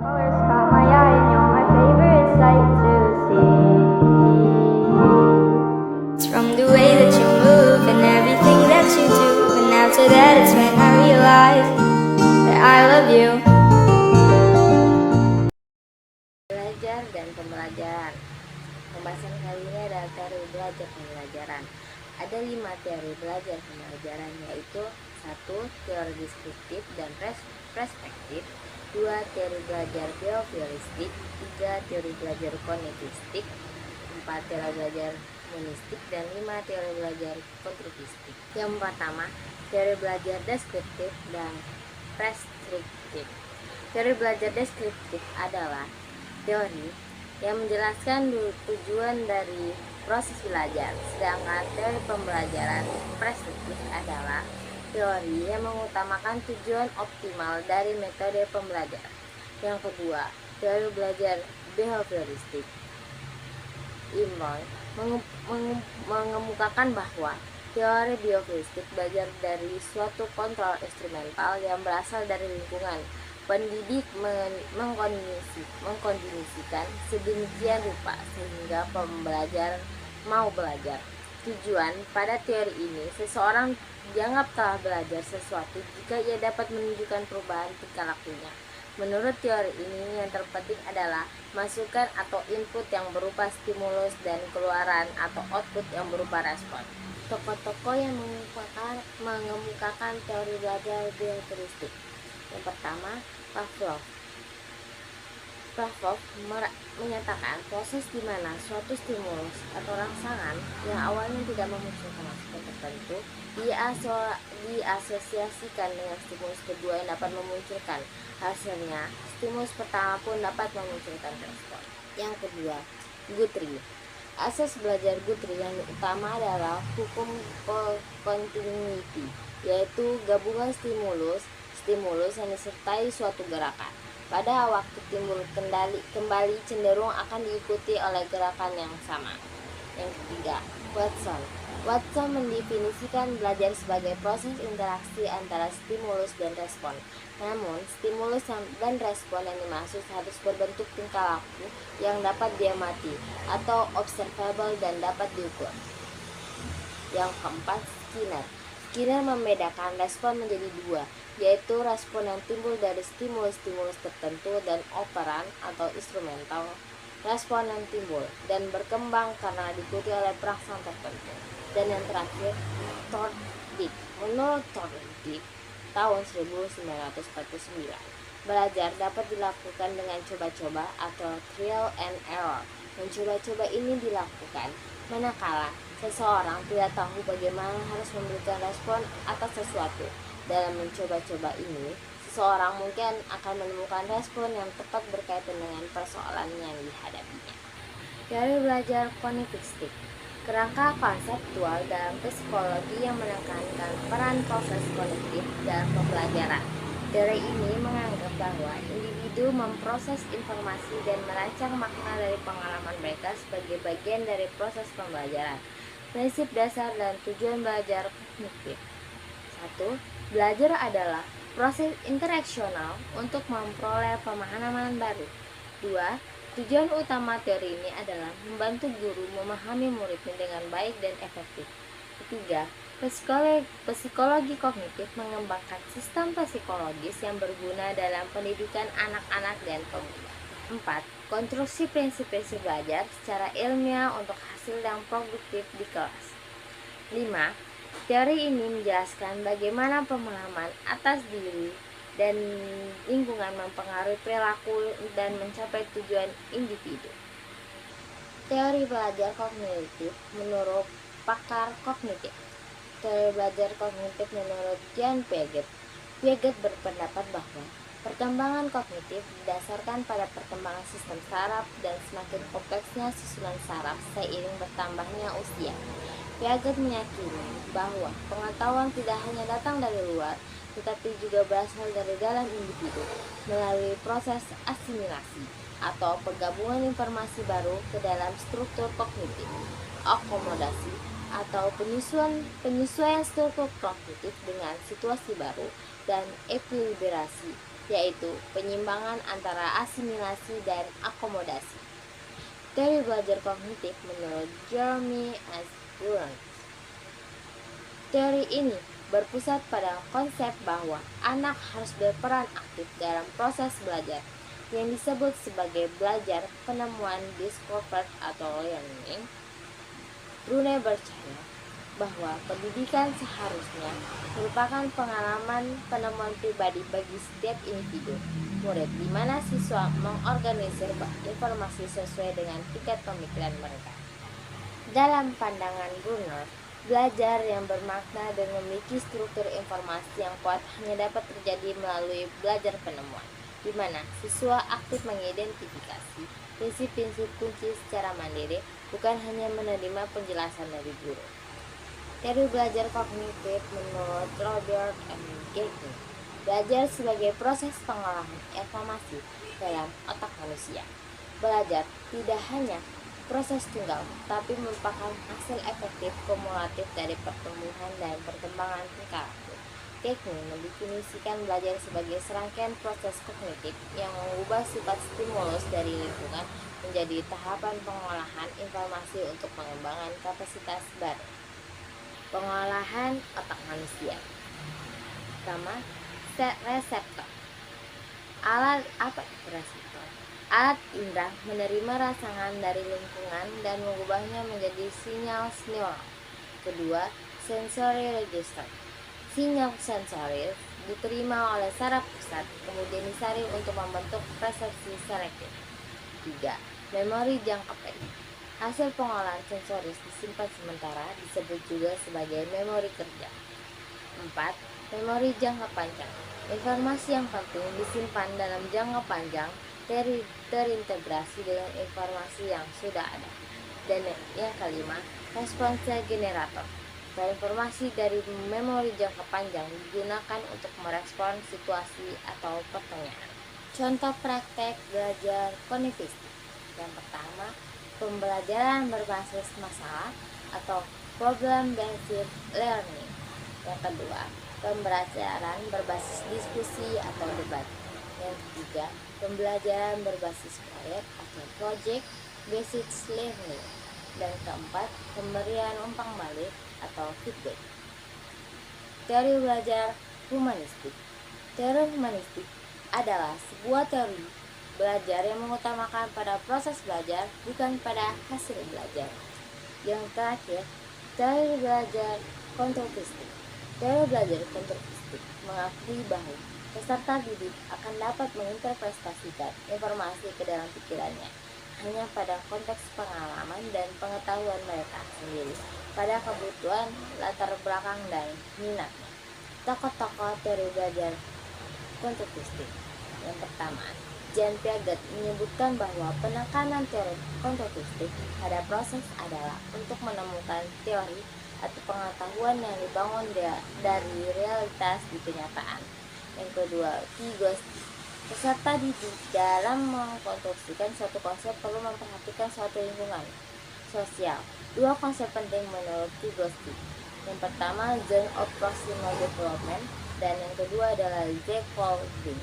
Colors caught my eye and you're my favorite sight to see. It's from the way that you move and everything that you do. And after that it's when I realize that I love you. Belajar dan pembelajaran. Pembahasan kali ini adalah teori belajar pembelajaran. Ada 5 teori belajar pembelajaran, yaitu 1. Teori deskriptif dan perspektif, 2. Teori belajar behavioristik, 3. Teori belajar kognitistik, 4. Teori belajar monistik, dan 5. Teori belajar konstruktistik. Yang pertama, teori belajar deskriptif dan preskriptif. Teori belajar deskriptif adalah teori yang menjelaskan tujuan dari proses belajar, sedangkan teori pembelajaran preskriptif adalah teori yang mengutamakan tujuan optimal dari metode pembelajaran. Yang kedua, teori belajar behavioristik. Imroy mengemukakan bahwa teori behavioristik belajar dari suatu kontrol instrumental yang berasal dari lingkungan. Pendidik mengkondisikan sedemikian rupa sehingga pembelajar mau belajar. Tujuan pada teori ini, seseorang dianggap telah belajar sesuatu jika ia dapat menunjukkan perubahan tingkah lakunya. Menurut teori ini, yang terpenting adalah masukan atau input yang berupa stimulus dan keluaran atau output yang berupa respon. Tokoh-tokoh yang mengemukakan teori belajar behavioristik. Yang pertama, Pavlov menyatakan proses di mana suatu stimulus atau rangsangan yang awalnya tidak memunculkan respon tertentu diasosiasikan dengan stimulus kedua yang dapat memunculkan. Hasilnya, stimulus pertama pun dapat memunculkan respon. Yang kedua, Guthrie. Asas belajar Guthrie yang utama adalah hukum continuity, yaitu gabungan stimulus yang disertai suatu gerakan. Pada waktu timbul kembali cenderung akan diikuti oleh gerakan yang sama. Yang ketiga, Watson mendefinisikan belajar sebagai proses interaksi antara stimulus dan respon. Namun, stimulus dan respon yang dimaksud harus berbentuk tingkah laku yang dapat diamati atau observable dan dapat diukur. Yang keempat, Skinner membedakan respon menjadi 2, yaitu respon yang timbul dari stimulus-stimulus tertentu dan operan atau instrumental respon yang timbul dan berkembang karena diikuti oleh perangsang tertentu. Dan yang terakhir, Thorndike. Menurut Thorndike, tahun 1949, belajar dapat dilakukan dengan coba-coba atau trial and error. Mencoba-coba ini dilakukan manakala seseorang tidak tahu bagaimana harus memberikan respon atas sesuatu. Dalam mencoba-coba ini, seseorang mungkin akan menemukan respon yang tepat berkaitan dengan persoalan yang dihadapinya. Teori belajar kognitistik. Kerangka konseptual dalam psikologi yang menekankan peran proses kognitif dalam pembelajaran. Teori ini menganggap bahwa individu memproses informasi dan merancang makna dari pengalaman mereka sebagai bagian dari proses pembelajaran. Prinsip dasar dan tujuan belajar kognitif. 1. Belajar adalah proses interaksional untuk memperoleh pemahaman baru. 2. Tujuan utama teori ini adalah membantu guru memahami muridnya dengan baik dan efektif. 3. Psikologi kognitif mengembangkan sistem psikologis yang berguna dalam pendidikan anak-anak dan pemuda. 4. Konstruksi prinsip-prinsip belajar secara ilmiah untuk hasil yang produktif di kelas. 5. Teori ini menjelaskan bagaimana pemahaman atas diri dan lingkungan mempengaruhi perilaku dan mencapai tujuan individu. Teori belajar kognitif menurut pakar kognitif. Teori belajar kognitif menurut Jean Piaget. Piaget berpendapat bahwa perkembangan kognitif didasarkan pada perkembangan sistem saraf dan semakin kompleksnya susunan saraf seiring bertambahnya usia. Piaget meyakini bahwa pengetahuan tidak hanya datang dari luar, tetapi juga berasal dari dalam individu melalui proses asimilasi atau penggabungan informasi baru ke dalam struktur kognitif, akomodasi atau penyesuaian struktur kognitif dengan situasi baru, dan ekuilibrasi yaitu penyimbangan antara asimilasi dan akomodasi. Teori belajar kognitif menurut Jeremy S. Burns. Teori ini berpusat pada konsep bahwa anak harus berperan aktif dalam proses belajar yang disebut sebagai belajar penemuan discovered atau learning. Brune percaya bahwa pendidikan seharusnya merupakan pengalaman penemuan pribadi bagi setiap individu murid, di mana siswa mengorganisir informasi sesuai dengan tingkat pemikiran mereka. Dalam pandangan Brunner, belajar yang bermakna dan memiliki struktur informasi yang kuat hanya dapat terjadi melalui belajar penemuan, di mana siswa aktif mengidentifikasi prinsip-prinsip kunci secara mandiri, bukan hanya menerima penjelasan dari guru. Teori belajar kognitif menurut Robert M. Gagne. Belajar sebagai proses pengolahan informasi dalam otak manusia. Belajar tidak hanya proses tunggal, tapi merupakan hasil efektif kumulatif dari pertumbuhan dan perkembangan tingkah laku. Gagne mendefinisikan belajar sebagai serangkaian proses kognitif yang mengubah sifat stimulus dari lingkungan menjadi tahapan pengolahan informasi untuk pengembangan kapasitas baru. Pengolahan otak manusia. Pertama, reseptor. Alat reseptor? Alat indera menerima rangsangan dari lingkungan dan mengubahnya menjadi sinyal neural. Kedua, sensory register. Sinyal sensoris diterima oleh saraf pusat, kemudian disaring untuk membentuk persepsi selektif. 3. Memori jangka pendek. Hasil pengolahan sensoris disimpan sementara, disebut juga sebagai memori kerja. 4. Memori jangka panjang. Informasi yang penting disimpan dalam jangka panjang, terintegrasi dengan informasi yang sudah ada. Dan yang kelima, respons generator. Informasi dari memori jangka panjang digunakan untuk merespon situasi atau pertanyaan. Contoh praktek belajar kognitif. Yang pertama, pembelajaran berbasis masalah atau problem based learning. Yang kedua, pembelajaran berbasis diskusi atau debat. Yang ketiga, pembelajaran berbasis proyek atau project based learning. Dan keempat, pemberian umpan balik atau feedback. Teori belajar humanistik. Teori humanistik adalah sebuah teori belajar yang mengutamakan pada proses belajar, bukan pada hasil belajar. Yang terakhir, teori belajar konstruktistik. Teori belajar konstruktistik mengakui bahwa peserta didik akan dapat menginterpretasikan informasi ke dalam pikirannya hanya pada konteks pengalaman dan pengetahuan mereka sendiri, pada kebutuhan, latar belakang, dan minatnya. Tokoh-tokoh teori belajar konstruktistik. Yang pertama, Jean Piaget menyebutkan bahwa penekanan teori konstruktistik pada proses adalah untuk menemukan teori atau pengetahuan yang dibangun dari realitas di kenyataan. Yang kedua, Vygotsky. Peserta didik dalam mengkonstruksikan suatu konsep perlu memperhatikan suatu lingkungan sosial. Dua konsep penting menurut Vygotsky. Yang pertama, zone of proximal development, dan yang kedua adalah scaffolding.